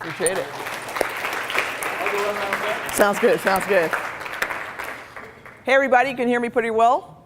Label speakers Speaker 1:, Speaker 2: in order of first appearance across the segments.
Speaker 1: Appreciate it. Sounds good, sounds good. Hey everybody, you can hear me pretty well?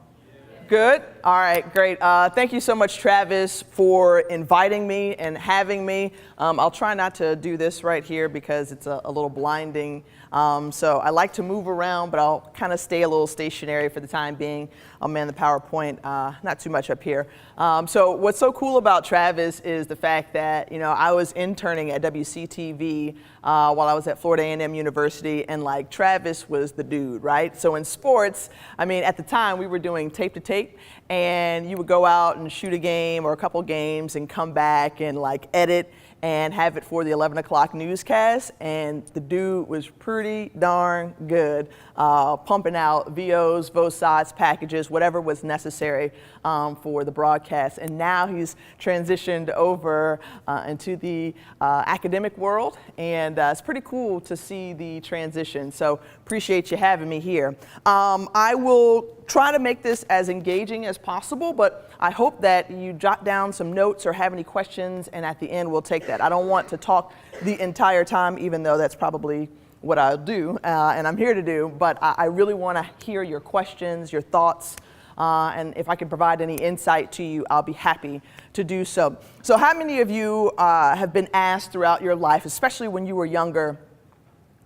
Speaker 1: Good? All right, great. Thank you so much, Travis, for inviting me and having me. I'll try not to do this right here because it's a little blinding. So I like to move around, but I'll kind of stay a little stationary for the time being. I'll man the PowerPoint, not too much up here. So what's so cool about Travis is the fact that, you know, I was interning at WCTV while I was at Florida A&M University, and like Travis was the dude, right? So in sports, I mean, at the time we were doing tape to tape, and you would go out and shoot a game or a couple games and come back and like edit and have it for the 11 o'clock newscast, and the dude was pretty darn good, pumping out VOs, both sides, packages, whatever was necessary for the broadcast. And now he's transitioned over into the academic world, and it's pretty cool to see the transition. So appreciate you having me here. I will try to make this as engaging as possible, but I hope that you jot down some notes or have any questions, and at the end we'll take that. I don't want to talk the entire time, even though that's probably what I'll do, and I'm here to do, but I really want to hear your questions, your thoughts, and if I can provide any insight to you, I'll be happy to do so. So how many of you have been asked throughout your life, especially when you were younger,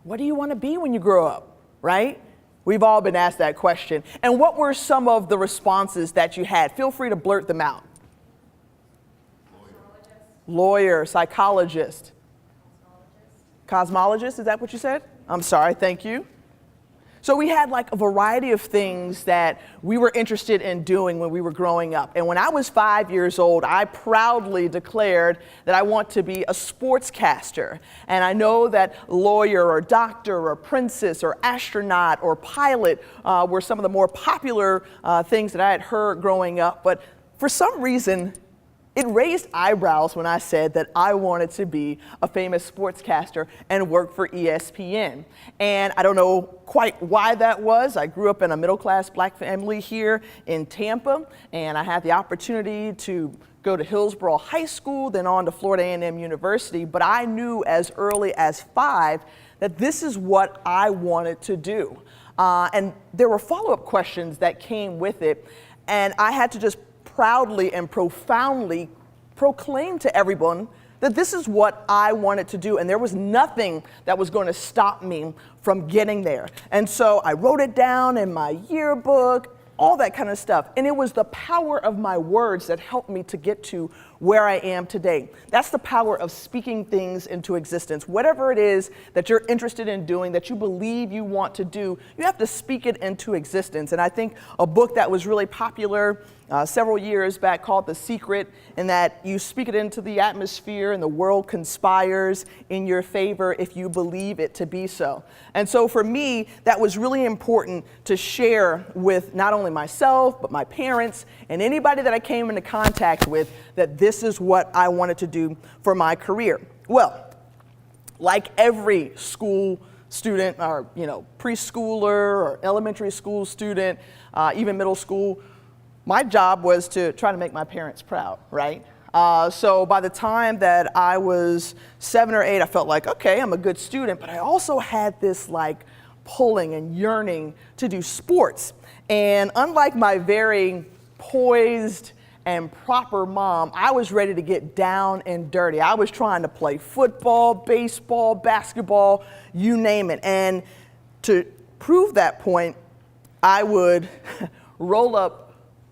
Speaker 1: what do you want to be when you grow up, right? We've all been asked that question. And what were some of the responses that you had? Feel free to blurt them out. Lawyer, psychologist. Cosmologist, is that what you said? I'm sorry, thank you. So we had like a variety of things that we were interested in doing when we were growing up. And when I was 5 years old, I proudly declared that I want to be a sportscaster. And I know that lawyer or doctor or princess or astronaut or pilot were some of the more popular things that I had heard growing up. But for some reason, it raised eyebrows when I said that I wanted to be a famous sportscaster and work for ESPN. And I don't know quite why that was. I grew up in a middle-class black family here in Tampa, and I had the opportunity to go to Hillsborough High School, then on to Florida A&M University. But I knew as early as 5 that this is what I wanted to do. And there were follow-up questions that came with it, and I had to just proudly and profoundly proclaim to everyone that this is what I wanted to do, and there was nothing that was going to stop me from getting there. And so I wrote it down in my yearbook, all that kind of stuff. And it was the power of my words that helped me to get to where I am today. That's the power of speaking things into existence. Whatever it is that you're interested in doing, that you believe you want to do, you have to speak it into existence. And I think a book that was really popular several years back called The Secret, in that you speak it into the atmosphere and the world conspires in your favor if you believe it to be so. And so for me, that was really important to share with not only myself, but my parents and anybody that I came into contact with, that this is what I wanted to do for my career. Well, like every school student or preschooler or elementary school student, even middle school, my job was to try to make my parents proud, right? So by the time that I was 7 or 8, I felt like, okay, I'm a good student, but I also had this like pulling and yearning to do sports. And unlike my very poised and proper mom, I was ready to get down and dirty. I was trying to play football, baseball, basketball, you name it. And to prove that point, I would roll up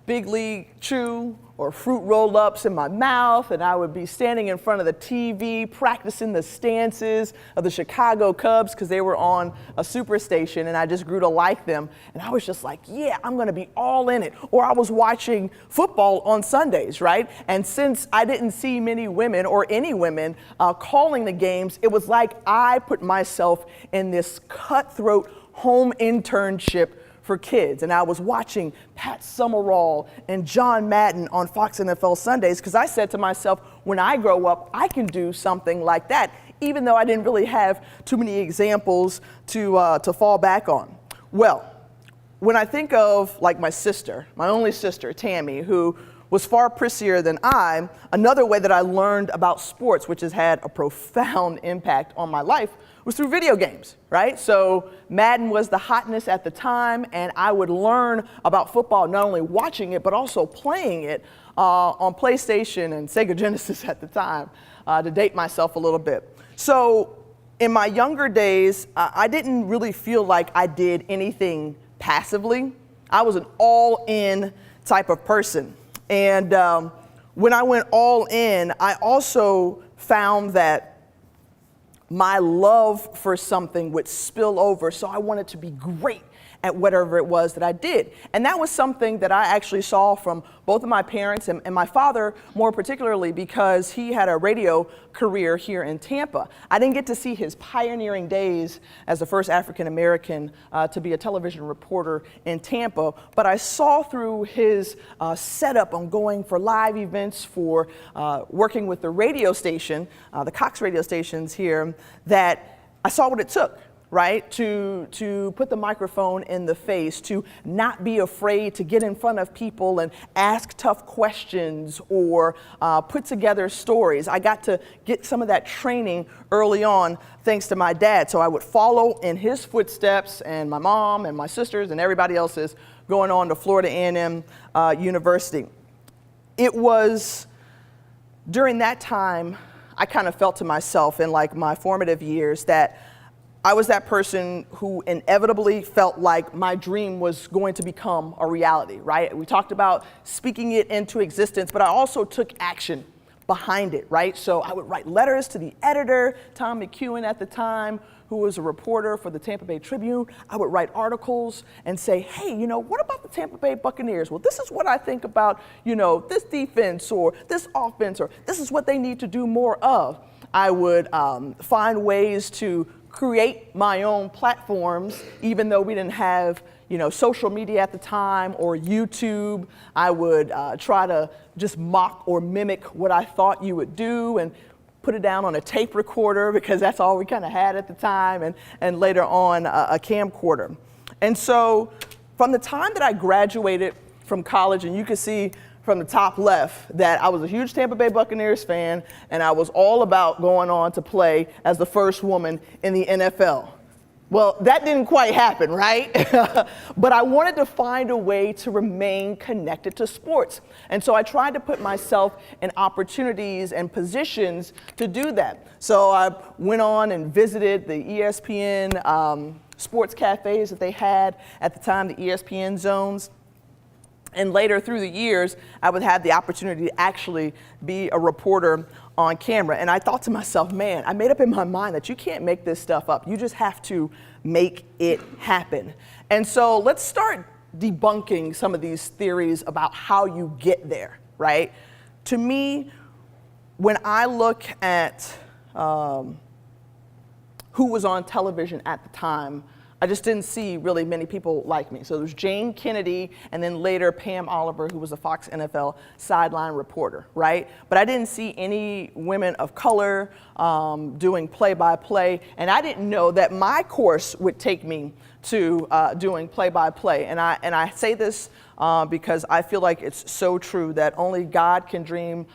Speaker 1: Big League Chew or fruit roll-ups in my mouth, and I would be standing in front of the TV practicing the stances of the Chicago Cubs because they were on a superstation, and I just grew to like them. And I was just like, yeah, I'm going to be all in it. Or I was watching football on Sundays, right? And since I didn't see many women or any women calling the games, it was like I put myself in this cutthroat home internship for kids. And I was watching Pat Summerall and John Madden on Fox NFL Sundays because I said to myself, when I grow up, I can do something like that, even though I didn't really have too many examples to fall back on. Well, when I think of like my sister, my only sister, Tammy, who was far prissier than I, another way that I learned about sports, which has had a profound impact on my life, was through video games, right? So Madden was the hotness at the time, and I would learn about football not only watching it, but also playing it on PlayStation and Sega Genesis at the time, to date myself a little bit. So in my younger days, I didn't really feel like I did anything passively. I was an all-in type of person. And when I went all in, I also found that my love for something would spill over, so I wanted to be great at whatever it was that I did. And that was something that I actually saw from both of my parents and my father more particularly, because he had a radio career here in Tampa. I didn't get to see his pioneering days as the first African American to be a television reporter in Tampa, but I saw through his setup on going for live events, for working with the radio station, the Cox radio stations here, that I saw what it took, right? To put the microphone in the face, to not be afraid to get in front of people and ask tough questions or put together stories. I got to get some of that training early on thanks to my dad. So I would follow in his footsteps, and my mom and my sisters and everybody else's, going on to Florida A&M University. It was during that time I kind of felt to myself in like my formative years that I was that person who inevitably felt like my dream was going to become a reality, right? We talked about speaking it into existence, but I also took action behind it, right? So I would write letters to the editor, Tom McEwen at the time, who was a reporter for the Tampa Bay Tribune. I would write articles and say, hey, you know, what about the Tampa Bay Buccaneers? Well, this is what I think about, you know, this defense or this offense, or this is what they need to do more of. I would find ways to create my own platforms, even though we didn't have, you know, social media at the time or YouTube. I would try to just mock or mimic what I thought you would do and put it down on a tape recorder, because that's all we kind of had at the time, and later on a camcorder. And so from the time that I graduated from college, and you can see from the top left that I was a huge Tampa Bay Buccaneers fan, and I was all about going on to play as the first woman in the NFL. Well, that didn't quite happen, right? But I wanted to find a way to remain connected to sports. And so I tried to put myself in opportunities and positions to do that. So I went on and visited the ESPN sports cafes that they had at the time, the ESPN zones. And later through the years, I would have the opportunity to actually be a reporter on camera. And I thought to myself, man, I made up in my mind that you can't make this stuff up. You just have to make it happen. And so let's start debunking some of these theories about how you get there, right? To me, when I look at who was on television at the time, I just didn't see really many people like me. So there was Jane Kennedy, and then later Pam Oliver, who was a Fox NFL sideline reporter, right? But I didn't see any women of color doing play-by-play, and I didn't know that my course would take me to doing play-by-play. And I say this because I feel like it's so true that only God can dream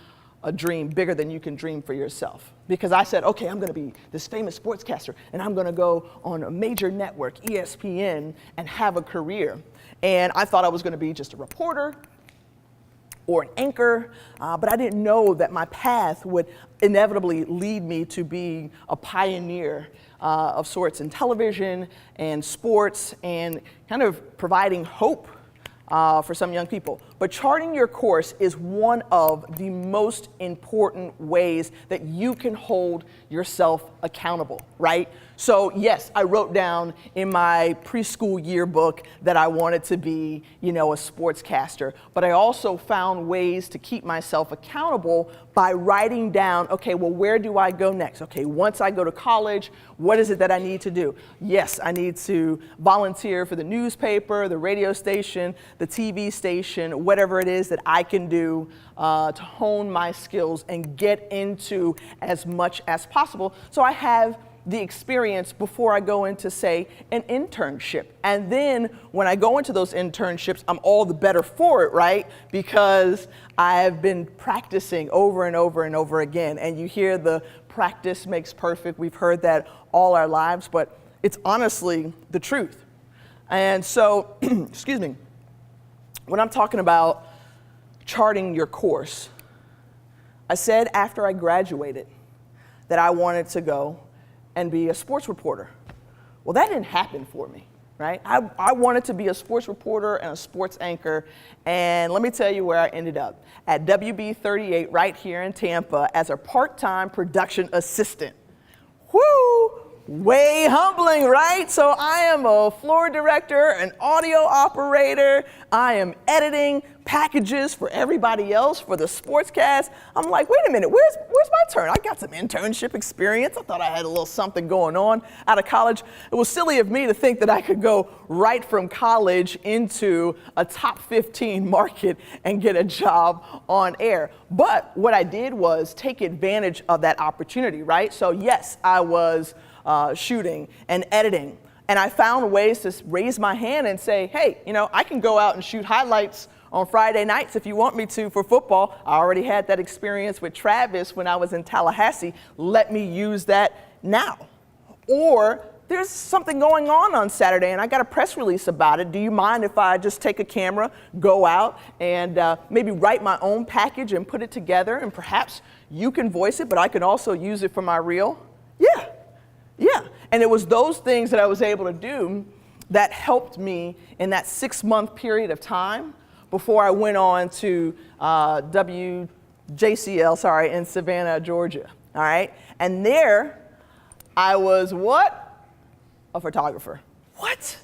Speaker 1: a dream bigger than you can dream for yourself. Because I said, okay, I'm going to be this famous sportscaster, and I'm going to go on a major network, ESPN, and have a career. And I thought I was going to be just a reporter or an anchor, but I didn't know that my path would inevitably lead me to being a pioneer of sorts in television and sports, and kind of providing hope for some young people. But charting your course is one of the most important ways that you can hold yourself accountable, right? So yes, I wrote down in my preschool yearbook that I wanted to be, you know, a sportscaster, but I also found ways to keep myself accountable by writing down, okay, well, where do I go next? Okay, once I go to college, what is it that I need to do? Yes, I need to volunteer for the newspaper, the radio station, the TV station, whatever it is that I can do to hone my skills and get into as much as possible, so I have the experience before I go into, say, an internship. And then when I go into those internships, I'm all the better for it, right? Because I've been practicing over and over and over again. And you hear the practice makes perfect. We've heard that all our lives, but it's honestly the truth. And so, excuse me, when I'm talking about charting your course, I said after I graduated that I wanted to go and be a sports reporter. Well, that didn't happen for me, right? I wanted to be a sports reporter and a sports anchor, and let me tell you where I ended up. At WB38 right here in Tampa as a part-time production assistant. Woo! Way humbling, right? So I am a floor director, an audio operator. I am editing packages for everybody else for the sportscast. I'm like, wait a minute, where's my turn? I got some internship experience. I thought I had a little something going on out of college. It was silly of me to think that I could go right from college into a top 15 market and get a job on air. But what I did was take advantage of that opportunity, right? So yes, I was shooting and editing. And I found ways to raise my hand and say, hey, I can go out and shoot highlights on Friday nights if you want me to for football. I already had that experience with Travis when I was in Tallahassee. Let me use that now. Or there's something going on Saturday and I got a press release about it. Do you mind if I just take a camera, go out and maybe write my own package and put it together, and perhaps you can voice it, but I can also use it for my reel? Yeah. And it was those things that I was able to do that helped me in that 6-month period of time before I went on to WJCL, in Savannah, Georgia. All right. And there I was what? A photographer. What?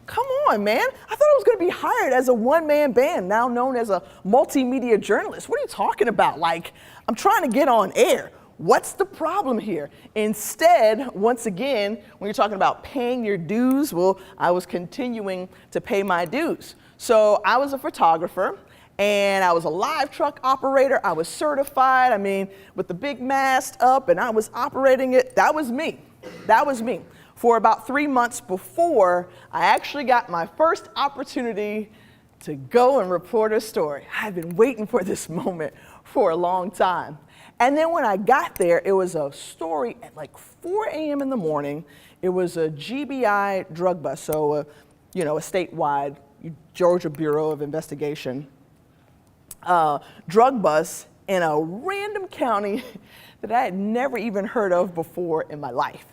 Speaker 1: Come on, man. I thought I was going to be hired as a one-man band, now known as a multimedia journalist. What are you talking about? Like, I'm trying to get on air. What's the problem here? Instead, once again, when you're talking about paying your dues, well, I was continuing to pay my dues. So I was a photographer, and I was a live truck operator. I was certified, with the big mast up, and I was operating it. That was me. For about 3 months before I actually got my first opportunity to go and report a story. I've been waiting for this moment for a long time. And then when I got there, it was a story at like 4 a.m. in the morning. It was a GBI drug bust, so a statewide Georgia Bureau of Investigation drug bust in a random county that I had never even heard of before in my life.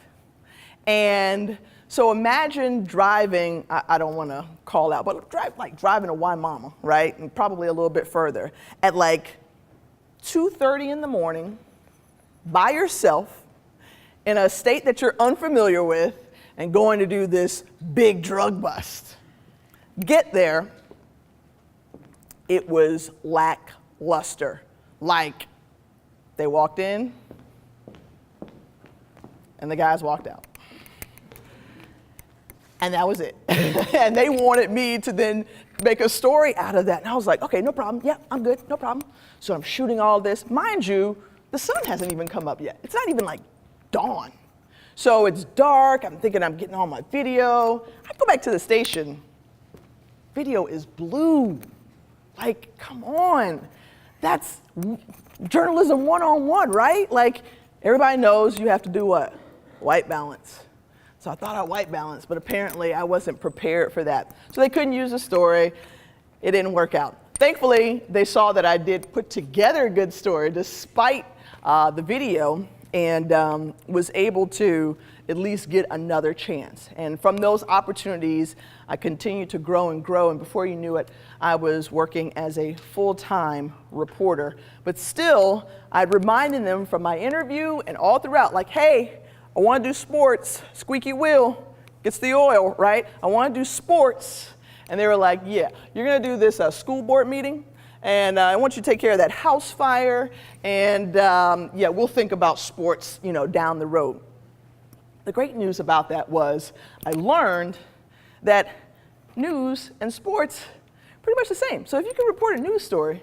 Speaker 1: And so imagine driving, I don't want to call out, but driving to Wimauma, right? And probably a little bit further at like 2:30 in the morning by yourself in a state that you're unfamiliar with and going to do this big drug bust. Get there, it was lackluster. Like, they walked in and the guys walked out. And that was it. And they wanted me to then make a story out of that. And I was like, okay, no problem. Yeah, I'm good, no problem. So I'm shooting all this. Mind you, the sun hasn't even come up yet. It's not even like dawn. So it's dark. I'm thinking I'm getting all my video. I go back to the station. Video is blue. Like, come on. That's journalism 101, right? Like, everybody knows you have to do what? White balance. So I thought I white balanced, but apparently I wasn't prepared for that. So they couldn't use the story. It didn't work out. Thankfully, they saw that I did put together a good story despite the video, and was able to at least get another chance. And from those opportunities, I continued to grow and grow. And before you knew it, I was working as a full-time reporter. But still, I'd reminded them from my interview and all throughout, like, hey, I want to do sports. Squeaky wheel gets the oil, right? I want to do sports. And they were like, yeah, you're going to do this school board meeting, and I want you to take care of that house fire, and yeah, we'll think about sports, down the road. The great news about that was I learned that news and sports are pretty much the same. So if you can report a news story,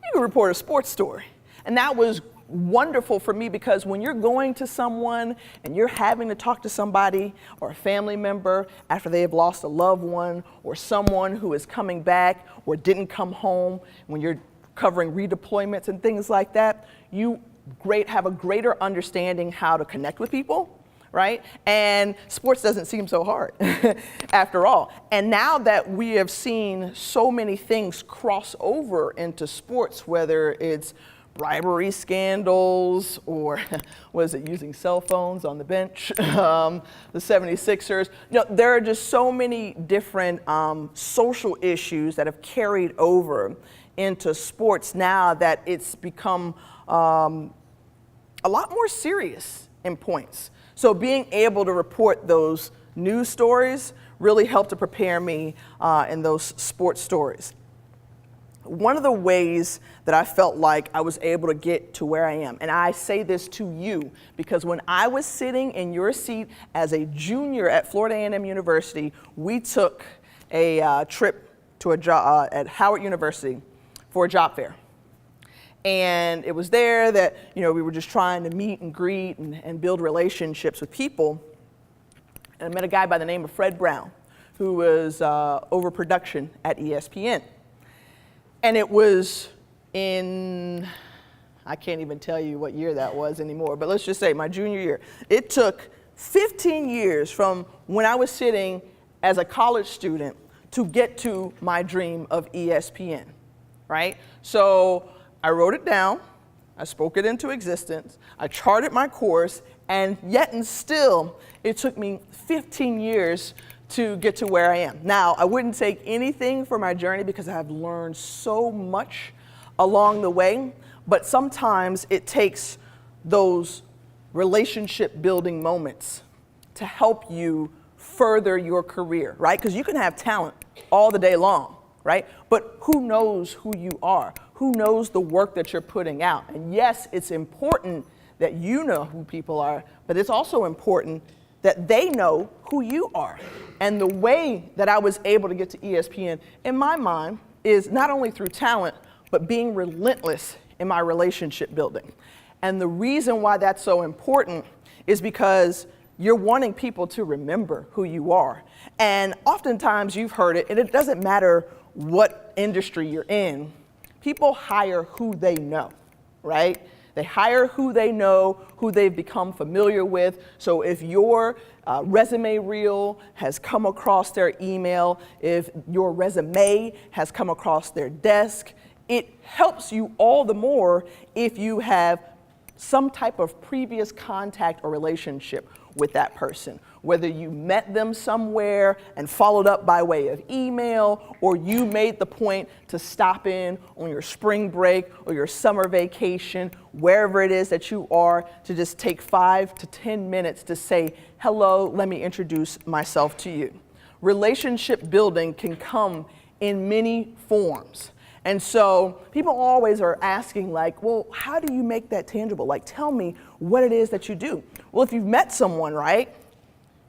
Speaker 1: you can report a sports story. And that was wonderful for me because when you're going to someone and you're having to talk to somebody or a family member after they have lost a loved one or someone who is coming back or didn't come home, when you're covering redeployments and things like that, you have a greater understanding how to connect with people, right? And sports doesn't seem so hard after all. And now that we have seen so many things cross over into sports, whether it's bribery scandals or was it using cell phones on the bench, the 76ers, there are just so many different social issues that have carried over into sports now that it's become a lot more serious in points. So being able to report those news stories really helped to prepare me in those sports stories. One of the ways that I felt like I was able to get to where I am, and I say this to you because when I was sitting in your seat as a junior at Florida A&M University, we took a trip to a job at Howard University for a job fair. And it was there that, we were just trying to meet and greet and build relationships with people. And I met a guy by the name of Fred Brown, who was over production at ESPN. And it was in, I can't even tell you what year that was anymore, but let's just say my junior year. It took 15 years from when I was sitting as a college student to get to my dream of ESPN, right? So I wrote it down, I spoke it into existence, I charted my course, and yet and still, it took me 15 years to get to where I am. Now, I wouldn't take anything for my journey because I've learned so much along the way, but sometimes it takes those relationship building moments to help you further your career, right? Because you can have talent all the day long, right? But who knows who you are? Who knows the work that you're putting out? And yes, it's important that you know who people are, but it's also important that they know who you are. And the way that I was able to get to ESPN, in my mind, is not only through talent, but being relentless in my relationship building. And the reason why that's so important is because you're wanting people to remember who you are. And oftentimes you've heard it, and it doesn't matter what industry you're in, people hire who they know, right? They hire who they know, who they've become familiar with. So if your resume reel has come across their email, if your resume has come across their desk, it helps you all the more if you have some type of previous contact or relationship with that person. Whether you met them somewhere and followed up by way of email, or you made the point to stop in on your spring break or your summer vacation, wherever it is that you are, to just take 5 to 10 minutes to say, hello, let me introduce myself to you. Relationship building can come in many forms. And so people always are asking like, well, how do you make that tangible? Like, tell me what it is that you do. Well, if you've met someone, right,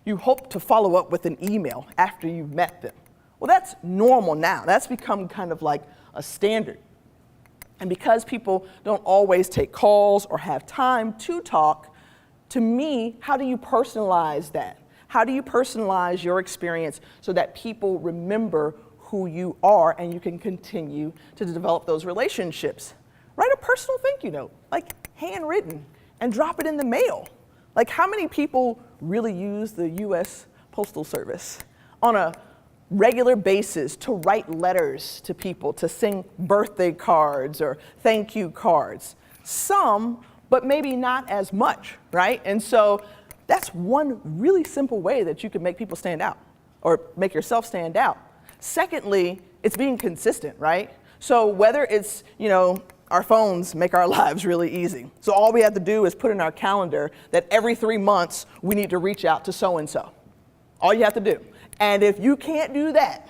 Speaker 1: you hope to follow up with an email after you've met them. Well, that's normal now. That's become kind of like a standard. And because people don't always take calls or have time to talk, to me, how do you personalize that? How do you personalize your experience so that people remember who you are and you can continue to develop those relationships? Write a personal thank you note, like handwritten, and drop it in the mail. Like, how many people really use the US Postal Service on a regular basis to write letters to people, to sing birthday cards or thank you cards? Some, but maybe not as much, right? And so that's one really simple way that you can make people stand out or make yourself stand out. Secondly, it's being consistent, right? So whether it's, our phones make our lives really easy. So all we have to do is put in our calendar that every 3 months we need to reach out to so-and-so. All you have to do. And if you can't do that,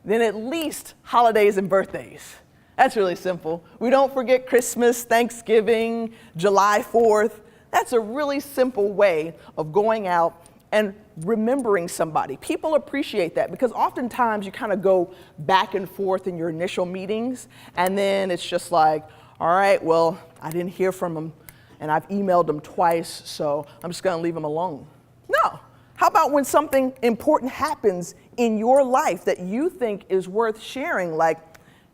Speaker 1: then at least holidays and birthdays. That's really simple. We don't forget Christmas, Thanksgiving, July 4th. That's a really simple way of going out and remembering somebody. People appreciate that because oftentimes you kind of go back and forth in your initial meetings, and then it's just like, All right, well, I didn't hear from him, and I've emailed him twice, so I'm just going to leave him alone. No. How about when something important happens in your life that you think is worth sharing, like,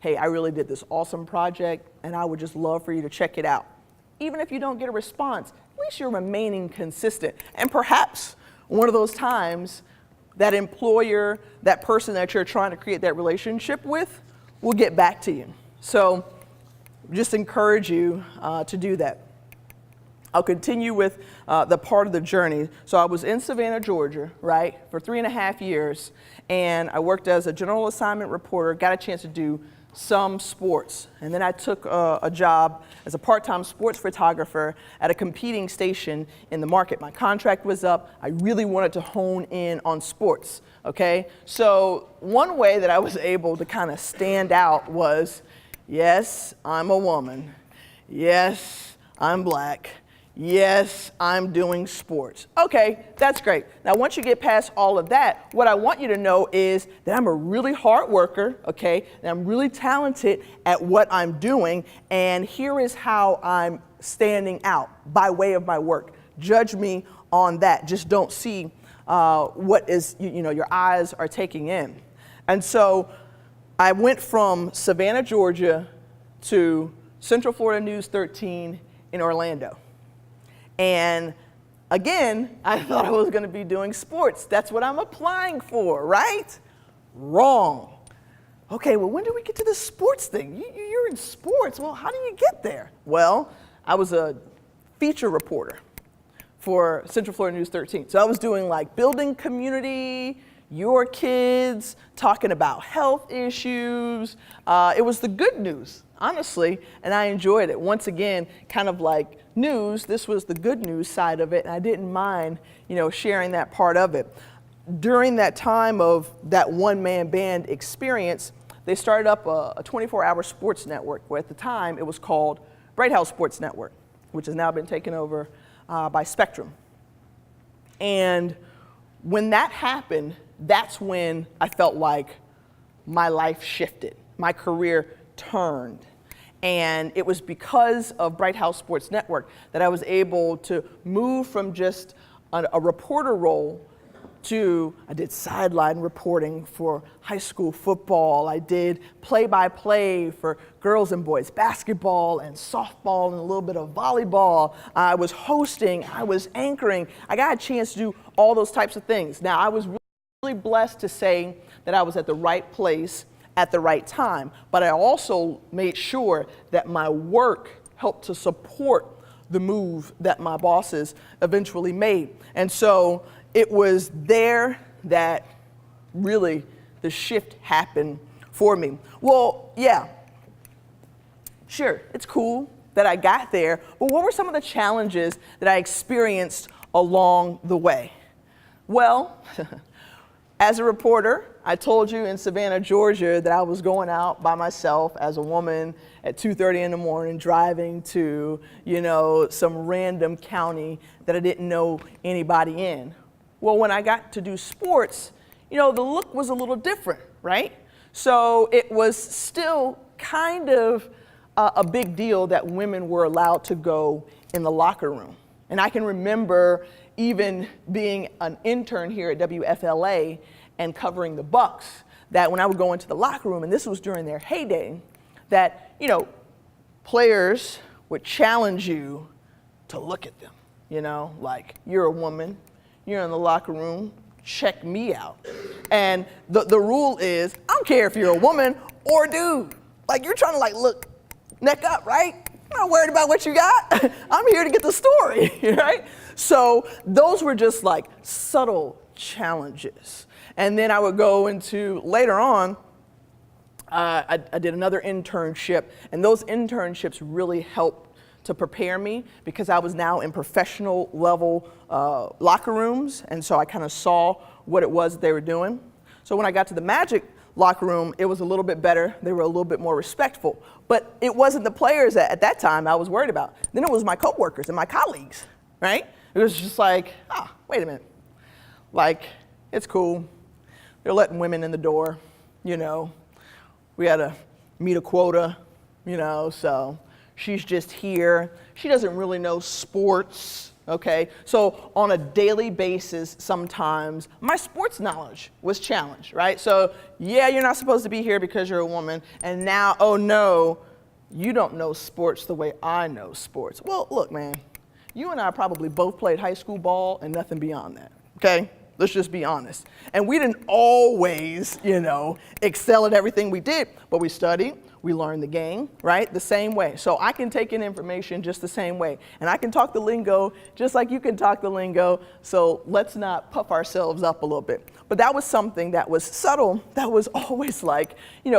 Speaker 1: hey, I really did this awesome project, and I would just love for you to check it out. Even if you don't get a response, at least you're remaining consistent. And perhaps one of those times, that employer, that person that you're trying to create that relationship with, will get back to you. So just encourage you to do that. I'll continue with the part of the journey. So I was in Savannah, Georgia, right, for 3.5 years, and I worked as a general assignment reporter, got a chance to do some sports. And then I took a job as a part-time sports photographer at a competing station in the market. My contract was up. I really wanted to hone in on sports, okay? So one way that I was able to kind of stand out was, yes, I'm a woman. Yes, I'm black. Yes, I'm doing sports. Okay, that's great. Now, once you get past all of that, what I want you to know is that I'm a really hard worker, okay, and I'm really talented at what I'm doing, and here is how I'm standing out by way of my work. Judge me on that. Just don't see what is, your eyes are taking in. And so I went from Savannah, Georgia to Central Florida News 13 in Orlando. And again, I thought I was going to be doing sports. That's what I'm applying for, right? Wrong. Okay, well, when did we get to the sports thing? You're in sports. Well, how did you get there? Well, I was a feature reporter for Central Florida News 13. So I was doing like building community, your kids, talking about health issues. It was the good news, honestly, and I enjoyed it. Once again, kind of like news, this was the good news side of it, and I didn't mind, sharing that part of it. During that time of that one-man band experience, they started up a 24-hour sports network, where at the time it was called Bright House Sports Network, which has now been taken over by Spectrum. And when that happened, that's when I felt like my life shifted, my career turned. And it was because of Bright House Sports Network that I was able to move from just a reporter role to, I did sideline reporting for high school football. I did play-by-play for girls and boys basketball and softball and a little bit of volleyball. I was hosting, I was anchoring. I got a chance to do all those types of things. Now, I was really blessed to say that I was at the right place at the right time, but I also made sure that my work helped to support the move that my bosses eventually made. And so it was there that really the shift happened for me. Well, yeah, sure, it's cool that I got there, but what were some of the challenges that I experienced along the way? Well, as a reporter, I told you in Savannah, Georgia, that I was going out by myself as a woman at 2:30 in the morning, driving to, some random county that I didn't know anybody in. Well, when I got to do sports, the look was a little different, right? So it was still kind of a big deal that women were allowed to go in the locker room. And I can remember even being an intern here at WFLA and covering the Bucks, that when I would go into the locker room, and this was during their heyday, that, players would challenge you to look at them, like, you're a woman, you're in the locker room, check me out. And the rule is, I don't care if you're a woman or a dude, like, you're trying to look neck up, right? I'm not worried about what you got. I'm here to get the story, right? So those were just subtle challenges. And then I would go into, later on, I did another internship, and those internships really helped to prepare me because I was now in professional level locker rooms, and so I kind of saw what it was they were doing. So when I got to the Magic locker room, it was a little bit better. They were a little bit more respectful. But it wasn't the players at that time I was worried about. Then it was my coworkers and my colleagues, right? It was just like, wait a minute. It's cool. They're letting women in the door, We had to meet a quota, so She's just here. She doesn't really know sports, okay? So on a daily basis, sometimes my sports knowledge was challenged, right? So yeah, you're not supposed to be here because you're a woman. And now, oh no, you don't know sports the way I know sports. Well, look, man, you and I probably both played high school ball and nothing beyond that, okay? Let's just be honest. And we didn't always, excel at everything we did, but we studied, we learned the game, right? The same way. So I can take in information just the same way. And I can talk the lingo just like you can talk the lingo. So let's not puff ourselves up a little bit. But that was something that was subtle, that was always like,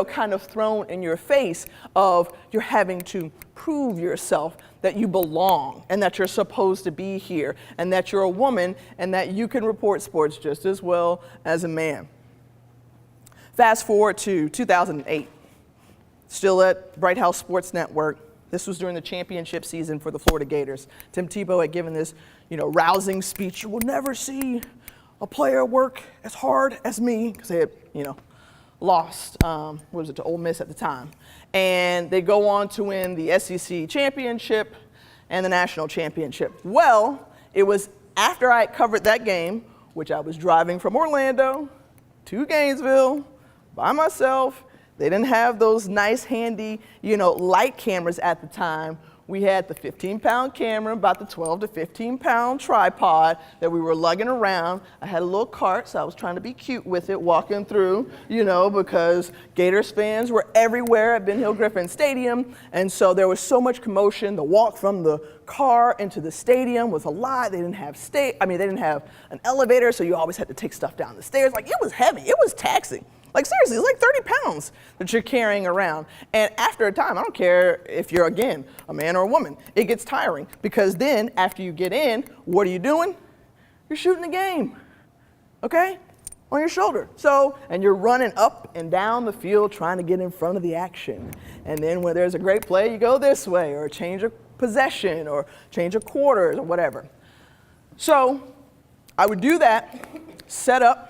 Speaker 1: kind of thrown in your face of you're having to prove yourself that you belong and that you're supposed to be here and that you're a woman and that you can report sports just as well as a man. Fast forward to 2008, still at Bright House Sports Network. This was during the championship season for the Florida Gators. Tim Tebow had given this, rousing speech. You will never see a player work as hard as me, because they had, lost, to Ole Miss at the time. And they go on to win the SEC championship and the national championship. Well, it was after I had covered that game, which I was driving from Orlando to Gainesville by myself. They didn't have those nice handy, light cameras at the time. We had the 15-pound camera, about the 12 to 15-pound tripod that we were lugging around. I had a little cart, so I was trying to be cute with it, walking through, because Gators fans were everywhere at Ben Hill Griffin Stadium, and so there was so much commotion. The walk from the car into the stadium was a lot. They didn't have they didn't have an elevator, so you always had to take stuff down the stairs. It was heavy. It was taxing. Seriously, it's like 30 pounds that you're carrying around. And after a time, I don't care if you're, again, a man or a woman, it gets tiring. Because then, after you get in, what are you doing? You're shooting the game, okay? On your shoulder. And you're running up and down the field trying to get in front of the action. And then when there's a great play, you go this way, or change a possession, or change a quarters, or whatever. So I would do that, set up,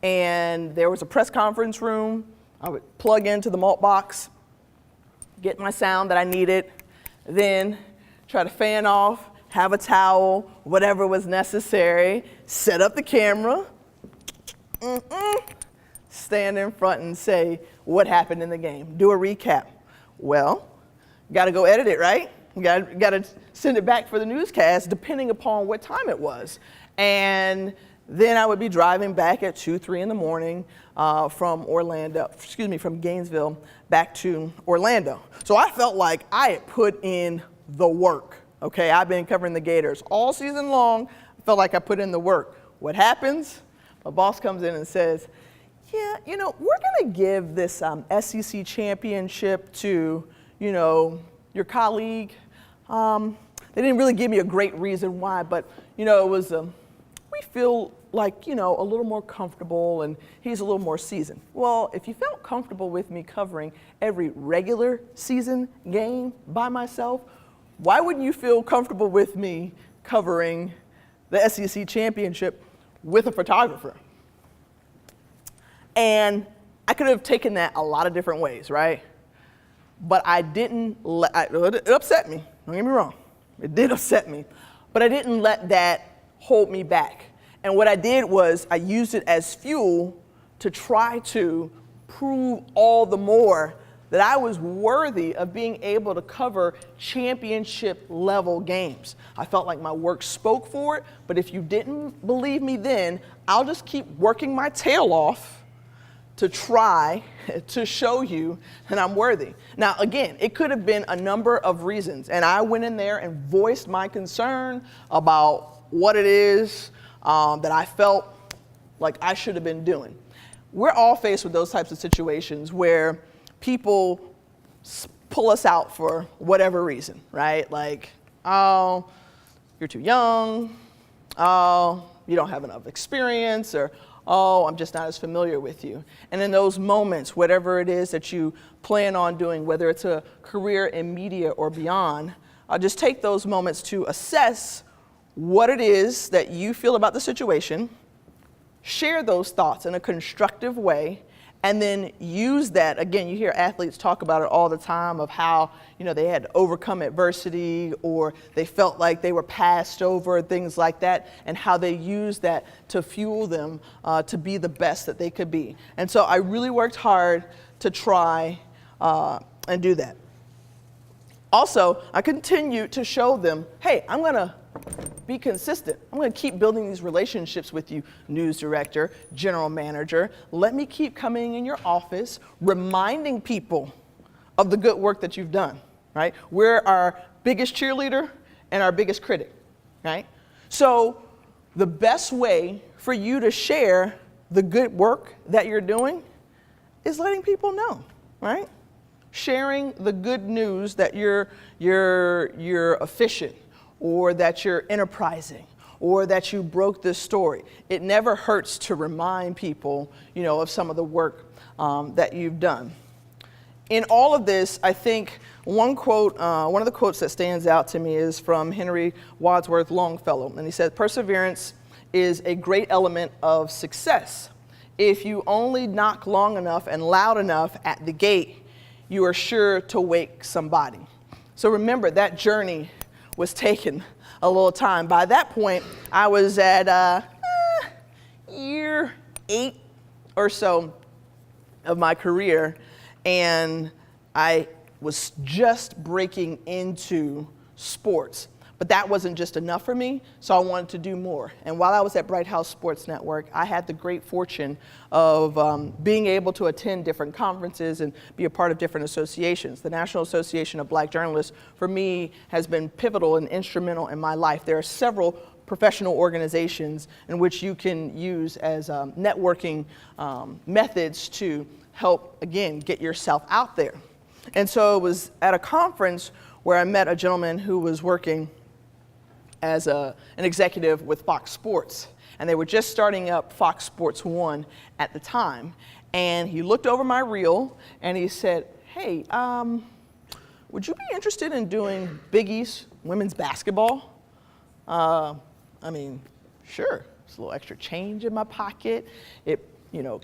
Speaker 1: and there was a press conference room. I would plug into the malt box, get my sound that I needed, then try to fan off, have a towel, whatever was necessary, set up the camera, stand in front and say what happened in the game, do a recap. Well, got to go edit it, right? Got to send it back for the newscast, depending upon what time it was. And then I would be driving back at 2, 3 in the morning from Gainesville back to Orlando. So I felt like I had put in the work, okay? I've been covering the Gators all season long. I felt like I put in the work. What happens? My boss comes in and says, yeah, we're gonna give this SEC championship to, your colleague. They didn't really give me a great reason why, but, it was we feel like, a little more comfortable and he's a little more seasoned. Well, if you felt comfortable with me covering every regular season game by myself, why wouldn't you feel comfortable with me covering the SEC championship with a photographer? And I could have taken that a lot of different ways, right? But I didn't it upset me, don't get me wrong. It did upset me, but I didn't let that hold me back. And what I did was I used it as fuel to try to prove all the more that I was worthy of being able to cover championship level games. I felt like my work spoke for it, but if you didn't believe me then, I'll just keep working my tail off to try to show you that I'm worthy. Now, again, it could have been a number of reasons, and I went in there and voiced my concern about what it is that I felt like I should have been doing. We're all faced with those types of situations where people pull us out for whatever reason, right? Like, oh, you're too young, oh, you don't have enough experience, or oh, I'm just not as familiar with you. And in those moments, whatever it is that you plan on doing, whether it's a career in media or beyond, just take those moments to assess what it is that you feel about the situation, share those thoughts in a constructive way, and then use that. Again, you hear athletes talk about it all the time of how, they had to overcome adversity, or they felt like they were passed over, things like that, and how they used that to fuel them to be the best that they could be. And so I really worked hard to try and do that. Also, I continued to show them, hey, I'm going to be consistent. I'm going to keep building these relationships with you, news director, general manager. Let me keep coming in your office, reminding people of the good work that you've done, right? We're our biggest cheerleader and our biggest critic, right? So the best way for you to share the good work that you're doing is letting people know, right? Sharing the good news that you're efficient, or that you're enterprising, or that you broke this story. It never hurts to remind people, of some of the work that you've done. In all of this, I think one of the quotes that stands out to me is from Henry Wadsworth Longfellow, and he said, "Perseverance is a great element of success. If you only knock long enough and loud enough at the gate, you are sure to wake somebody." So remember, that journey was taking a little time. By that point, I was at year 8 or so of my career, and I was just breaking into sports. But that wasn't just enough for me, so I wanted to do more. And while I was at Bright House Sports Network, I had the great fortune of being able to attend different conferences and be a part of different associations. The National Association of Black Journalists, for me, has been pivotal and instrumental in my life. There are several professional organizations in which you can use as networking methods to help, again, get yourself out there. And so it was at a conference where I met a gentleman who was working as an executive with Fox Sports. And they were just starting up Fox Sports 1 at the time. And he looked over my reel and he said, "Hey, would you be interested in doing Big East women's basketball?" Sure. There's a little extra change in my pocket. It,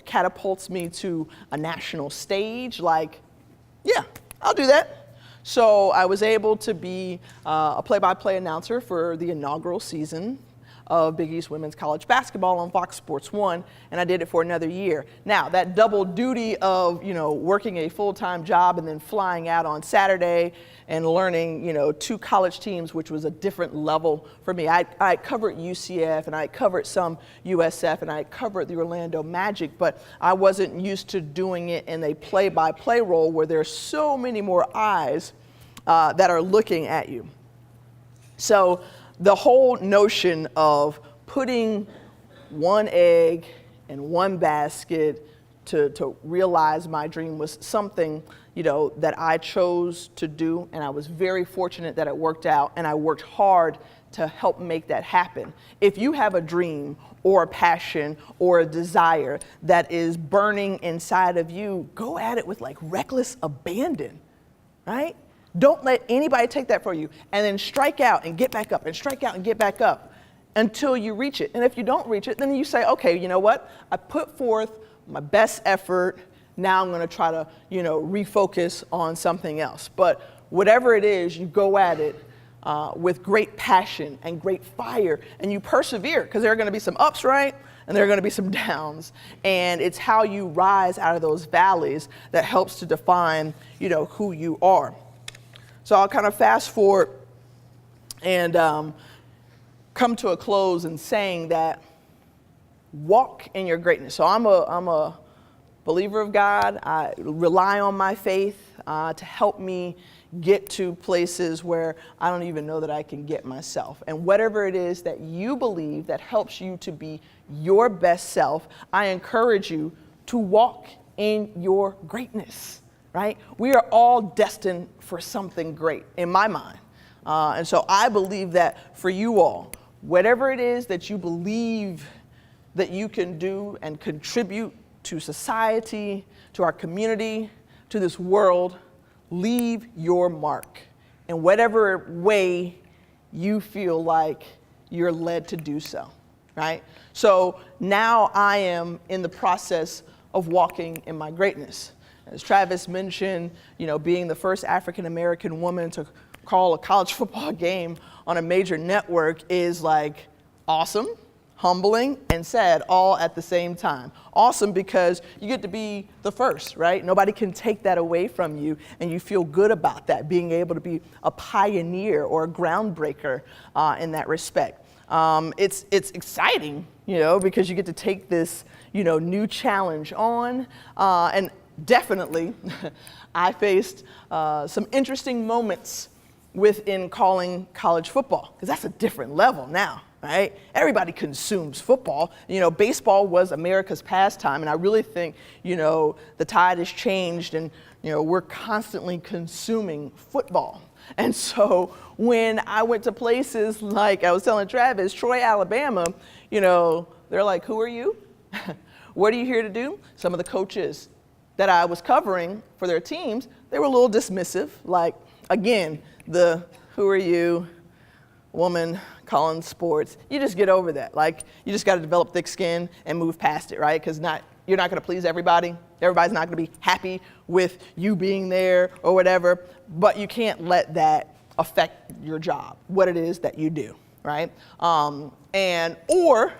Speaker 1: catapults me to a national stage. Yeah, I'll do that. So I was able to be a play-by-play announcer for the inaugural season of Big East Women's College Basketball on Fox Sports 1, and I did it for another year. Now, that double duty of, working a full-time job and then flying out on Saturday and learning, 2 college teams, which was a different level for me. I covered UCF, and I covered some USF, and I covered the Orlando Magic, but I wasn't used to doing it in a play-by-play role where there's so many more eyes that are looking at you. So the whole notion of putting one egg in one basket to realize my dream was something, that I chose to do, and I was very fortunate that it worked out, and I worked hard to help make that happen. If you have a dream or a passion or a desire that is burning inside of you, go at it with reckless abandon, right? Don't let anybody take that from you, and then strike out and get back up and strike out and get back up until you reach it. And if you don't reach it, then you say, okay, you know what? I put forth my best effort. Now I'm going to try to, refocus on something else. But whatever it is, you go at it with great passion and great fire, and you persevere, because there are going to be some ups, right? And there are going to be some downs. And it's how you rise out of those valleys that helps to define, who you are. So I'll kind of fast forward and come to a close in saying that walk in your greatness. So I'm a believer of God. I rely on my faith to help me get to places where I don't even know that I can get myself. And whatever it is that you believe that helps you to be your best self, I encourage you to walk in your greatness. Right? We are all destined for something great, in my mind. And so I believe that for you all, whatever it is that you believe that you can do and contribute to society, to our community, to this world, leave your mark in whatever way you feel like you're led to do so, right? So now I am in the process of walking in my greatness. As Travis mentioned, being the first African-American woman to call a college football game on a major network is like awesome, humbling, and sad all at the same time. Awesome because you get to be the first, right? Nobody can take that away from you, and you feel good about that, being able to be a pioneer or a groundbreaker in that respect. It's exciting, because you get to take this, new challenge on, and definitely I faced some interesting moments within calling college football, because that's a different level now, right? Everybody consumes football. Baseball was America's pastime, and I really think, the tide has changed, and, we're constantly consuming football. And so when I went to places like I was telling Travis, Troy, Alabama, they're like, who are you? What are you here to do? Some of the coaches that I was covering for their teams, they were a little dismissive, like, again, who are you, woman, calling sports. You just get over that. Like, you just got to develop thick skin and move past it, right? Because you're not going to please everybody. Everybody's not going to be happy with you being there or whatever, but you can't let that affect your job, what it is that you do, right? Or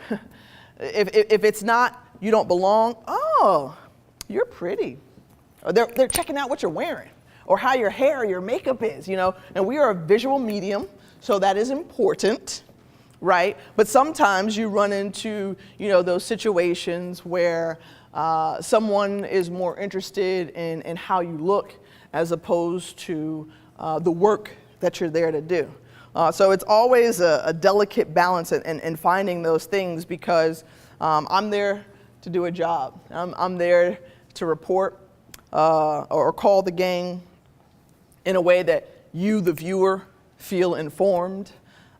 Speaker 1: if it's not, you don't belong, oh, you're pretty. Or they're checking out what you're wearing, or how your hair or your makeup is, and we are a visual medium, so that is important, right? But sometimes you run into, those situations where someone is more interested in how you look as opposed to the work that you're there to do. So it's always a delicate balance in finding those things, because I'm there to do a job. I'm there to report or call the game in a way that you, the viewer, feel informed.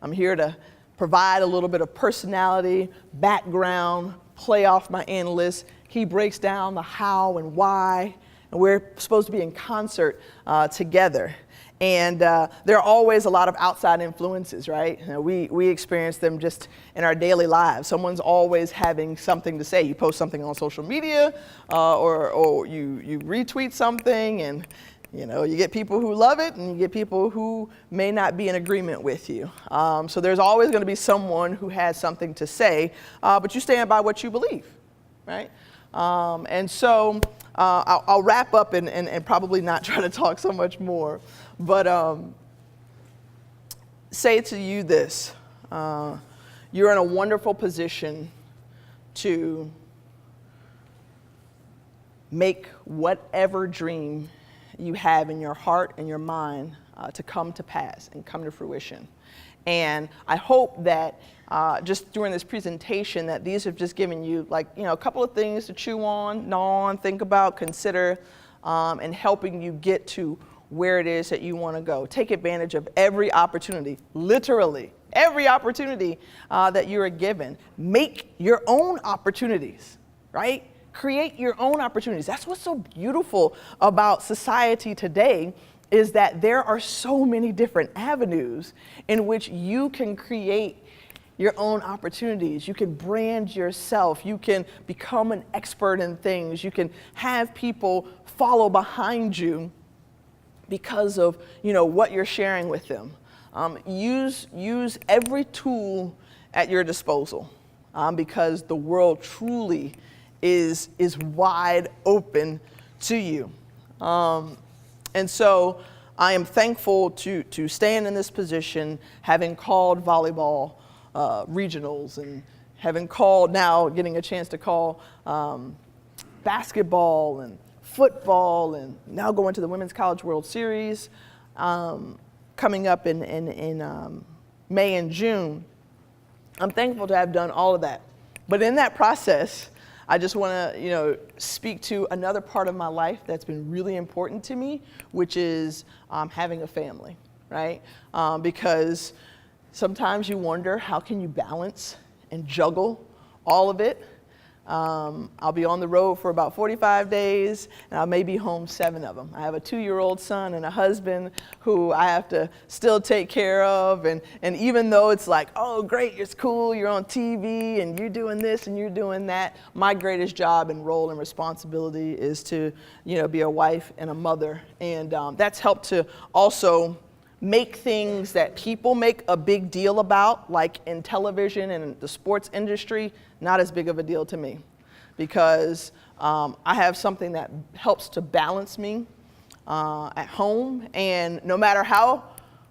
Speaker 1: I'm here to provide a little bit of personality, background, play off my analyst. He breaks down the how and why, and we're supposed to be in concert together. And there are always a lot of outside influences, right? We experience them just in our daily lives. Someone's always having something to say. You post something on social media, or you retweet something, and you get people who love it, and you get people who may not be in agreement with you. So there's always going to be someone who has something to say, but you stand by what you believe, right? And so I'll wrap up and probably not try to talk so much more, but say to you this: you're in a wonderful position to make whatever dream you have in your heart and your mind to come to pass and come to fruition. And I hope that just during this presentation that these have just given you a couple of things to chew on, gnaw on, think about, consider, and helping you get to where it is that you want to go. Take advantage of every opportunity, literally every opportunity that you are given. Make your own opportunities, right? Create your own opportunities. That's what's so beautiful about society today, is that there are so many different avenues in which you can create your own opportunities. You can brand yourself. You can become an expert in things. You can have people follow behind you because of what you're sharing with them. Use every tool at your disposal, because the world truly is wide open to you. And so I am thankful to stand in this position, having called volleyball regionals, and having called, now getting a chance to call basketball and football, and now going to the Women's College World Series coming up in May and June. I'm thankful to have done all of that. But in that process, I just want to, speak to another part of my life that's been really important to me, which is having a family, right? Because sometimes you wonder, how can you balance and juggle all of it? I'll be on the road for about 45 days, and I may be home 7 of them. I have a 2-year-old son and a husband who I have to still take care of, and even though it's like, oh, great, it's cool, you're on TV, and you're doing this and you're doing that, my greatest job and role and responsibility is to, be a wife and a mother, and that's helped to also make things that people make a big deal about, like in television and the sports industry, not as big of a deal to me, because I have something that helps to balance me at home, and no matter how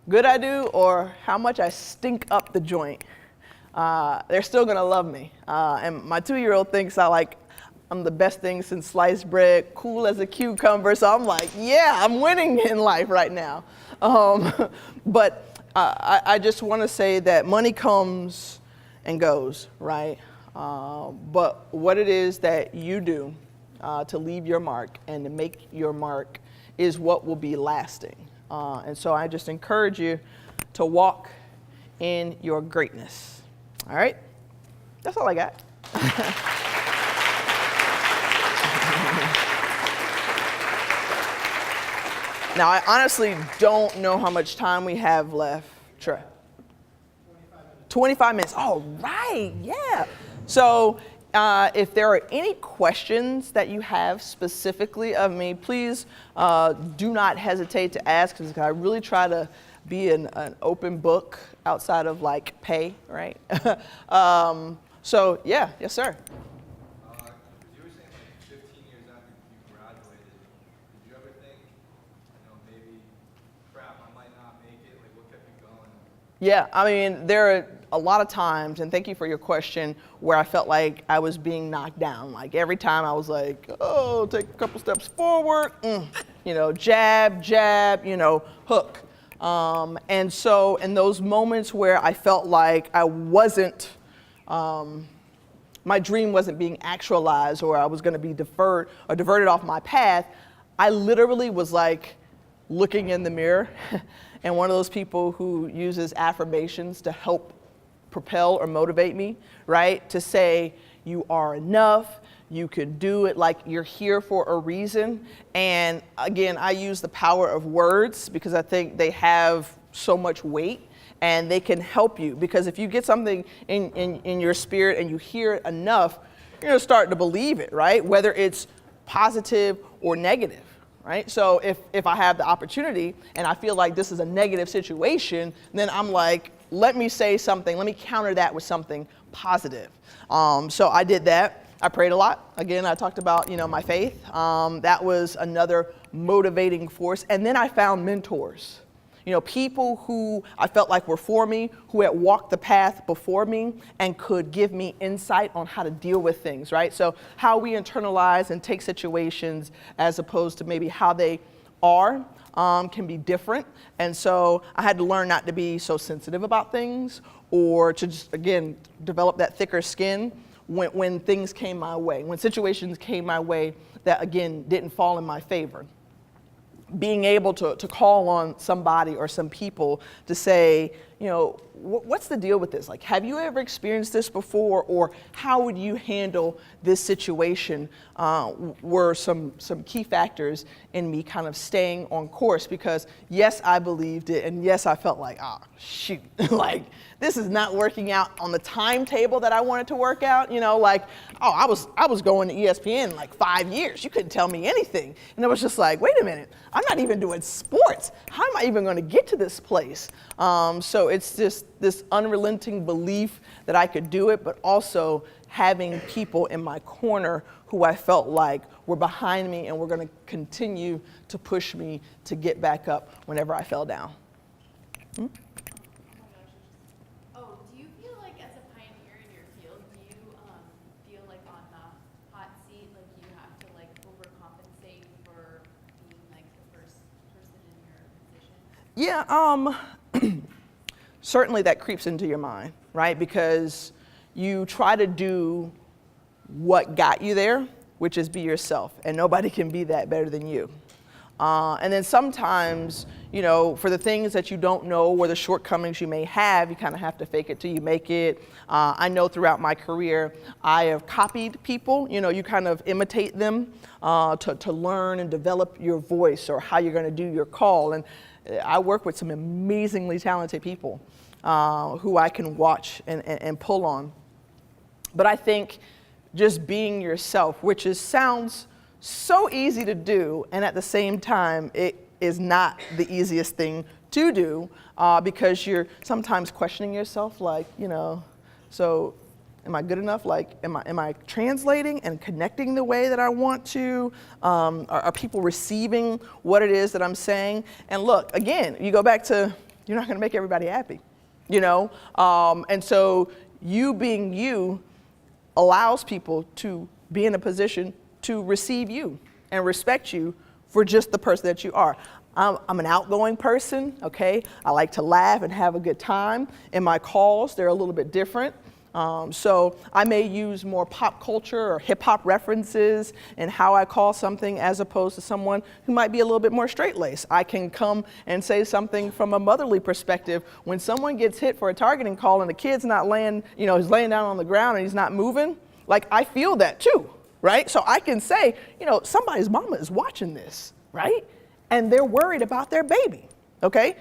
Speaker 1: good I do or how much I stink up the joint, they're still gonna love me. And my 2-year-old thinks I'm the best thing since sliced bread, cool as a cucumber, so I'm like, yeah, I'm winning in life right now. But I just want to say that money comes and goes, right? But what it is that you do to leave your mark and to make your mark is what will be lasting. And so I just encourage you to walk in your greatness. All right? That's all I got. Now, I honestly don't know how much time we have left. Trey? 25 minutes. All right, yeah. So if there are any questions that you have specifically of me, please do not hesitate to ask, because I really try to be an open book outside of pay, right? So yeah, yes, sir.
Speaker 2: You were saying 15 years after you graduated, did you ever think, maybe, crap, I might not make it? What kept you going?
Speaker 1: Yeah, I mean, there are a lot of times, and thank you for your question, where I felt like I was being knocked down. Every time I was like, oh, take a couple steps forward, jab, hook. And so in those moments where I felt like I wasn't, my dream wasn't being actualized, or I was going to be deferred or diverted off my path, I literally was looking in the mirror and one of those people who uses affirmations to help propel or motivate me, right? To say, you are enough, you can do it, you're here for a reason. And again, I use the power of words because I think they have so much weight and they can help you. Because if you get something in your spirit and you hear it enough, you're gonna start to believe it, right? Whether it's positive or negative. Right? So if I have the opportunity and I feel like this is a negative situation, then I'm like, let me say something, let me counter that with something positive. So I did that. I prayed a lot. Again, I talked about, my faith. That was another motivating force. And then I found mentors. People who I felt like were for me, who had walked the path before me and could give me insight on how to deal with things, right? So how we internalize and take situations as opposed to maybe how they are can be different. And so I had to learn not to be so sensitive about things, or to just, again, develop that thicker skin when things came my way, when situations came my way that, again, didn't fall in my favor. Being able to call on somebody or some people to say, what's the deal with this? Have you ever experienced this before? Or how would you handle this situation? Were some key factors in me kind of staying on course, because yes, I believed it. And yes, I felt like, shoot, this is not working out on the timetable that I wanted to work out. I was going to ESPN 5 years. You couldn't tell me anything. And I was just like, wait a minute, I'm not even doing sports. How am I even going to get to this place? So it's just this unrelenting belief that I could do it, but also having people in my corner who I felt like were behind me and were going to continue to push me to get back up whenever I fell down.
Speaker 3: Do you feel like as a pioneer in your field, do you feel like on the hot seat, you have to overcompensate for being the first person in your position?
Speaker 1: Yeah, certainly that creeps into your mind, right? Because you try to do what got you there, which is be yourself, and nobody can be that better than you. And then sometimes, for the things that you don't know or the shortcomings you may have, you kind of have to fake it till you make it. I know throughout my career, I have copied people. You kind of imitate them to learn and develop your voice or how you're going to do your call. And I work with some amazingly talented people who I can watch and pull on. But I think just being yourself, which sounds so easy to do, and at the same time, it is not the easiest thing to do because you're sometimes questioning yourself, like, so am I good enough? Like, am I translating and connecting the way that I want to? Are people receiving what it is that I'm saying? And look, again, you go back to, you're not going to make everybody happy, And so you being you allows people to be in a position to receive you and respect you for just the person that you are. I'm an outgoing person, okay? I like to laugh and have a good time. In my calls, they're a little bit different. So I may use more pop culture or hip hop references in how I call something as opposed to someone who might be a little bit more straight-laced. I can come and say something from a motherly perspective. When someone gets hit for a targeting call and the kid's not laying, he's laying down on the ground and he's not moving, like I feel that too, right? So I can say, somebody's mama is watching this, right? And they're worried about their baby, okay?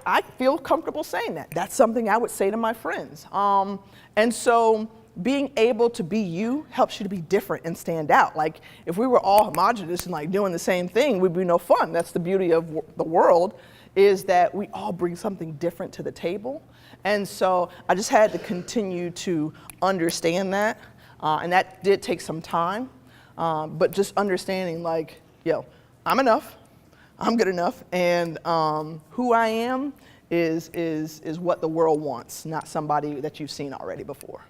Speaker 1: I feel comfortable saying that. That's something I would say to my friends. And so being able to be you helps you to be different and stand out. Like if we were all homogenous and like doing the same thing, we'd be no fun. That's the beauty of the world, is that we all bring something different to the table. And so I just had to continue to understand that. And that did take some time. But just understanding like, I'm enough. I'm good enough, and who I am is what the world wants, not somebody that you've seen already before.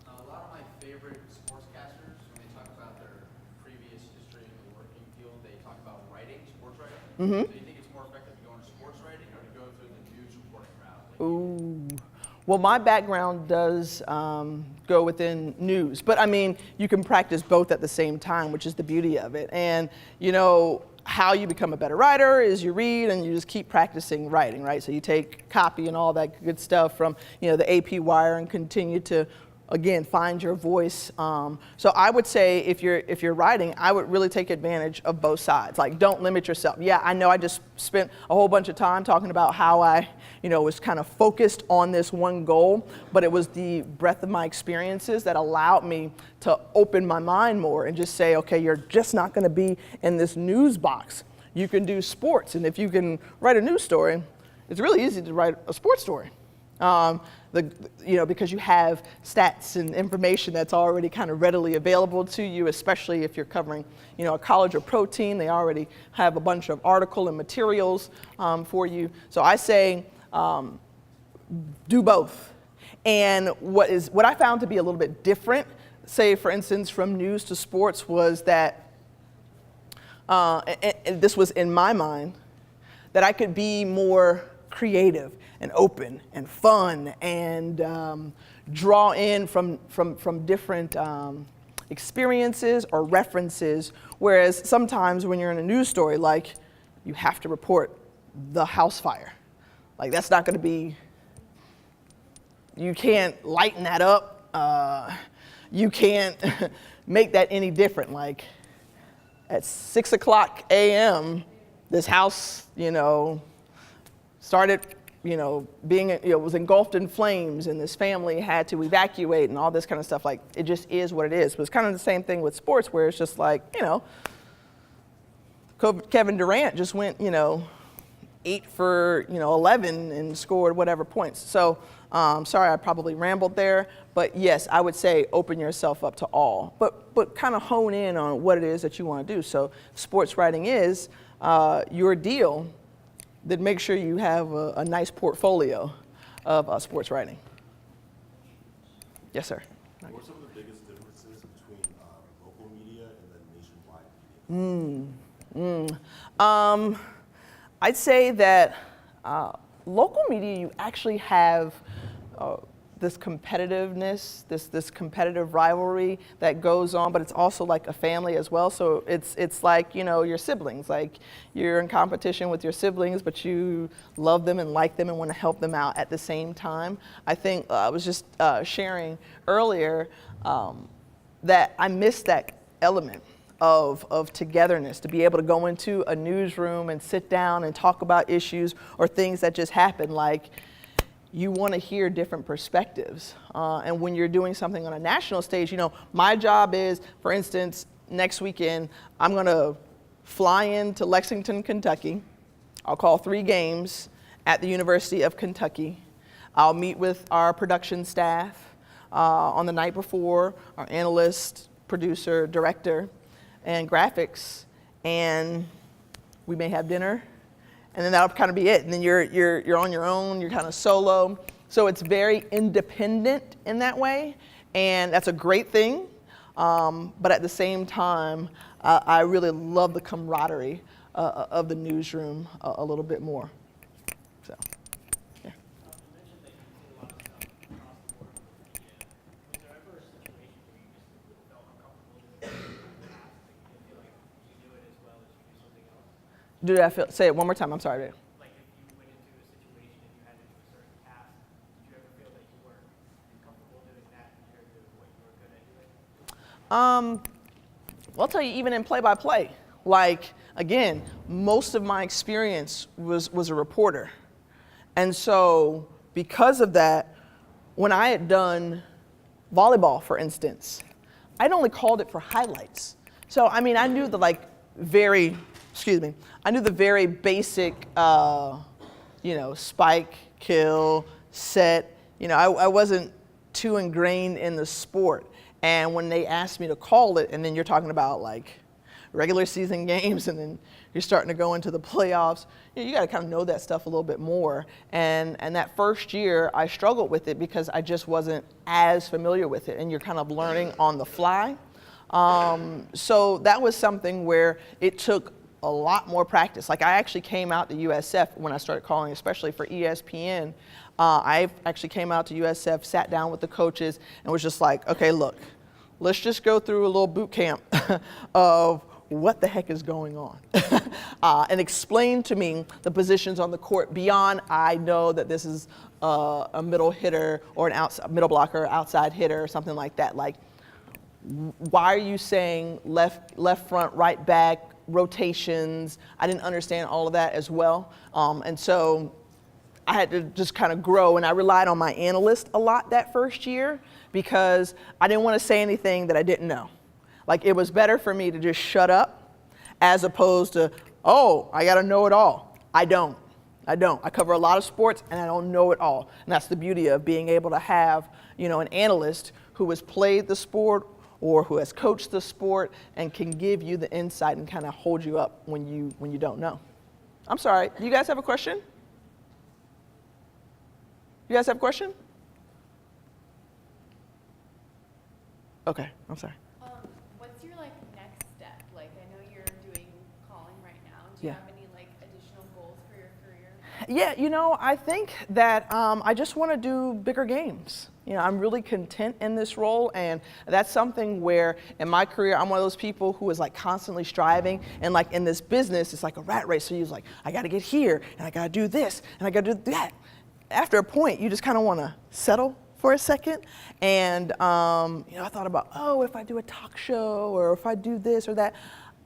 Speaker 4: A lot of my favorite sportscasters, when they talk about their previous history in the working field, they talk about writing, sports writing.
Speaker 1: Mm-hmm.
Speaker 4: So you think it's more effective to go into sports writing or to go through the news reporting route?
Speaker 1: Ooh. Well, my background does go within news, but I mean, you can practice both at the same time, which is the beauty of it. And how you become a better writer is you read and you just keep practicing writing, right? So you take copy and all that good stuff from the AP Wire and continue to, again, find your voice. So I would say if you're writing, I would really take advantage of both sides. Like, don't limit yourself. Yeah, I know I just spent a whole bunch of time talking about how I, was kind of focused on this one goal, but it was the breadth of my experiences that allowed me to open my mind more and just say, okay, you're just not going to be in this news box. You can do sports, and if you can write a news story, it's really easy to write a sports story. Because you have stats and information that's already kind of readily available to you, especially if you're covering, a college or pro team. They already have a bunch of article and materials for you. So I say do both. And what I found to be a little bit different, say for instance from news to sports, was that, and this was in my mind, that I could be more creative and open and fun and draw in from different experiences or references, whereas sometimes when you're in a news story, like, you have to report the house fire. Like, that's not going to be, you can't lighten that up. You can't make that any different. Like, at 6:00 a.m., this house, started, being, was engulfed in flames, and this family had to evacuate and all this kind of stuff. Like, it just is what it is. But it's kind of the same thing with sports, where it's just like, Kevin Durant just went, 8 for, 11 and scored whatever points. So, sorry, I probably rambled there. But yes, I would say open yourself up to all. But kind of hone in on what it is that you want to do. So sports writing is your deal. Then make sure you have a nice portfolio of sports writing. Yes, sir.
Speaker 5: What are some of the biggest differences between local media and then nationwide media?
Speaker 1: I'd say that local media, you actually have this competitiveness, this competitive rivalry that goes on, but it's also like a family as well. So it's like, you know, your siblings, like you're in competition with your siblings, but you love them and like them and want to help them out at the same time. I think I was just sharing earlier that I missed that element of togetherness, to be able to go into a newsroom and sit down and talk about issues or things that just happen. Like, you want to hear different perspectives. And when you're doing something on a national stage, you know, my job is, for instance, next weekend, I'm going to fly into Lexington, Kentucky. I'll call 3 games at the University of Kentucky. I'll meet with our production staff on the night before, our analyst, producer, director, and graphics, and we may have dinner, and then that'll kind of be it. And then you're on your own, you're kind of solo. So it's very independent in that way, and that's a great thing. But at the same time, I really love the camaraderie of the newsroom a little bit more. So, yeah.
Speaker 6: You mentioned that you see a lot of stuff across the board with the media. Was there ever a situation where you just felt uncomfortable doing something in the past? Like you didn't feel like you do it as well as you do something else?
Speaker 1: Did I feel? Say it one more time. I'm sorry.
Speaker 6: Like if you went into a situation and you had to do a certain task, did you ever feel that you weren't comfortable doing that compared to what you were good at doing?
Speaker 1: Well, I'll tell you, even in play-by-play, like, again, most of my experience was a reporter. And so because of that, when I had done volleyball, for instance, I'd only called it for highlights. So, I mean, I knew the I knew the very basic, you know, spike, kill, set. You know, I wasn't too ingrained in the sport. And when they asked me to call it, and then you're talking about like regular season games, and then you're starting to go into the playoffs, you got to kind of know that stuff a little bit more. And that first year, I struggled with it because I just wasn't as familiar with it, and you're kind of learning on the fly. So that was something where it took a lot more practice. Like, I actually came out to USF when I started calling, especially for ESPN. I actually came out to USF, sat down with the coaches, and was just like, okay, look, let's just go through a little boot camp of what the heck is going on, and explain to me the positions on the court beyond I know that this is a middle hitter or an middle blocker, outside hitter, or something like that. Like, why are you saying left front, right back, rotations? I didn't understand all of that as well, and so I had to just kind of grow, and I relied on my analyst a lot that first year because I didn't want to say anything that I didn't know. Like, it was better for me to just shut up as opposed to, oh, I got to know it all. I don't. I cover a lot of sports, and I don't know it all. And that's the beauty of being able to have, you know, an analyst who has played the sport or who has coached the sport and can give you the insight and kind of hold you up when you don't know. I'm sorry. Do you guys have a question? You guys have a question? Okay, I'm sorry.
Speaker 3: What's your like next step? Like, I know you're doing calling right now. Do you
Speaker 1: Yeah.
Speaker 3: have any like additional goals for your career?
Speaker 1: Yeah, you know, I think that I just want to do bigger games. You know, I'm really content in this role, and that's something where in my career, I'm one of those people who is like constantly striving, and like in this business, it's like a rat race. So you're like, I got to get here, and I got to do this, and I got to do that. After a point, you just kind of want to settle for a second. And, you know, I thought about, oh, if I do a talk show or if I do this or that,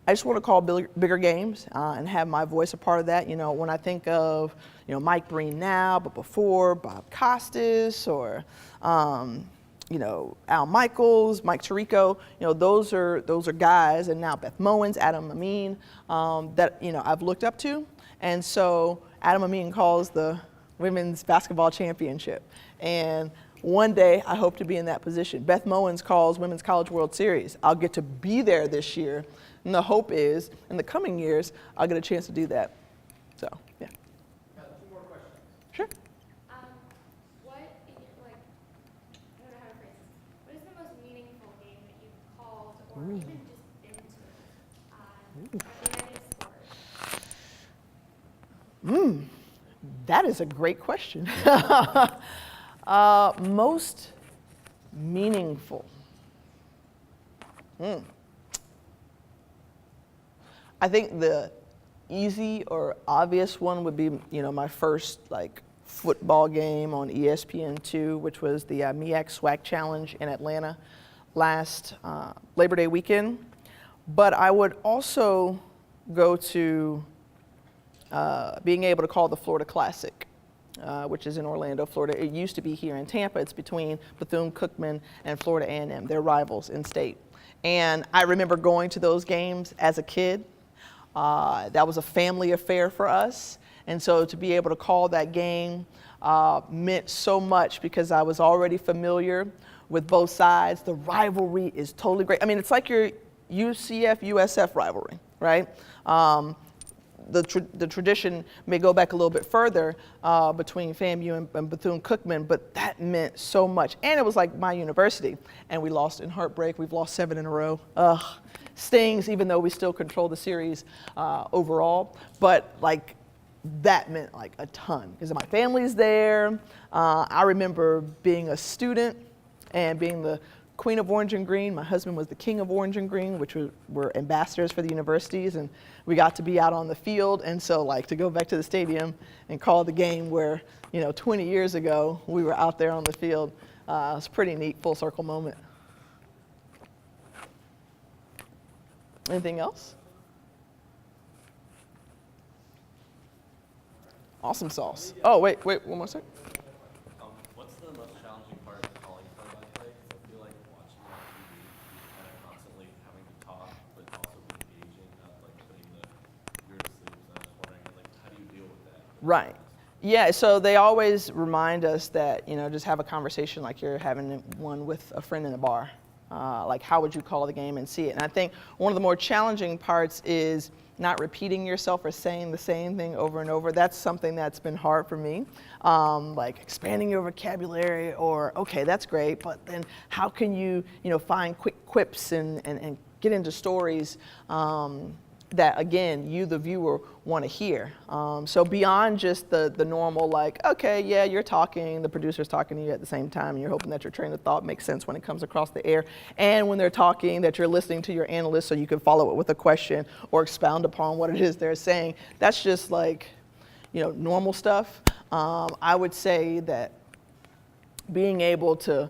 Speaker 1: I just want to call bigger games and have my voice a part of that. You know, when I think of, you know, Mike Breen now, but before Bob Costas or, you know, Al Michaels, Mike Tirico, you know, those are guys, and now Beth Mowens, Adam Amin, that, you know, I've looked up to. And so Adam Amin calls the Women's Basketball Championship. And one day, I hope to be in that position. Beth Mowens calls Women's College World Series. I'll get to be there this year. And the hope is, in the coming years, I'll get a chance to do that. So, yeah.
Speaker 4: Two more questions.
Speaker 1: Sure.
Speaker 7: What, like, I don't know how to phrase this. What is the most meaningful game that you've called or even just been to in any sport?
Speaker 1: That is a great question. Most meaningful. I think the easy or obvious one would be, my first like football game on ESPN2, which was the MEAC SWAC Challenge in Atlanta last Labor Day weekend. But I would also go to being able to call the Florida Classic, which is in Orlando, Florida. It used to be here in Tampa. It's between Bethune-Cookman and Florida A&M. They're rivals in state. And I remember going to those games as a kid. That was a family affair for us. And so to be able to call that game meant so much because I was already familiar with both sides. The rivalry is totally great. I mean, it's like your UCF, USF rivalry, right? The tradition may go back a little bit further between FAMU and Bethune-Cookman, but that meant so much. And it was like my university. And we lost in heartbreak. We've lost 7 in a row. Ugh, stings, even though we still control the series overall. But like, that meant like a ton because my family's there. I remember being a student and being the Queen of Orange and Green. My husband was the King of Orange and Green, which were ambassadors for the universities, and we got to be out on the field. And so like to go back to the stadium and call the game where, 20 years ago we were out there on the field, it's a pretty neat full circle moment. Anything else? Awesome sauce. Oh, wait, one more second.
Speaker 5: What's the most challenging part of calling play-by-play? Because I feel like watching on TV, you're kind of constantly having to talk, but also be engaging, not like putting the ear to sleep. So I was wondering, like, how do you deal with that?
Speaker 1: Right. Yeah, so they always remind us that, just have a conversation like you're having one with a friend in a bar. Like, how would you call the game and see it? And I think one of the more challenging parts is not repeating yourself or saying the same thing over and over. That's something that's been hard for me. Like expanding your vocabulary or, okay, that's great, but then how can you, find quick quips and get into stories that, again, you, the viewer, want to hear. So beyond just the normal, like, okay, yeah, you're talking, the producer's talking to you at the same time, and you're hoping that your train of thought makes sense when it comes across the air. And when they're talking, that you're listening to your analyst so you can follow it with a question or expound upon what it is they're saying. That's just like, normal stuff. I would say that being able to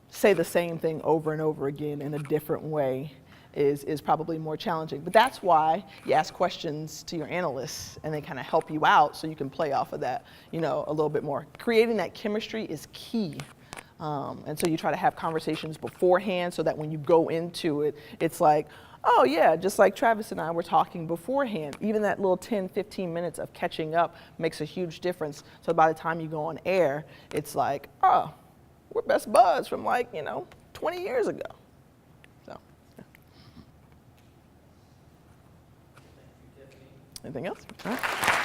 Speaker 1: say the same thing over and over again in a different way is probably more challenging. But that's why you ask questions to your analysts and they kind of help you out so you can play off of that, a little bit more. Creating that chemistry is key. And so you try to have conversations beforehand so that when you go into it, it's like, oh yeah, just like Travis and I were talking beforehand. Even that little 10, 15 minutes of catching up makes a huge difference. So by the time you go on air, it's like, oh, we're best buds from 20 years ago. So, yeah. Anything else? All right.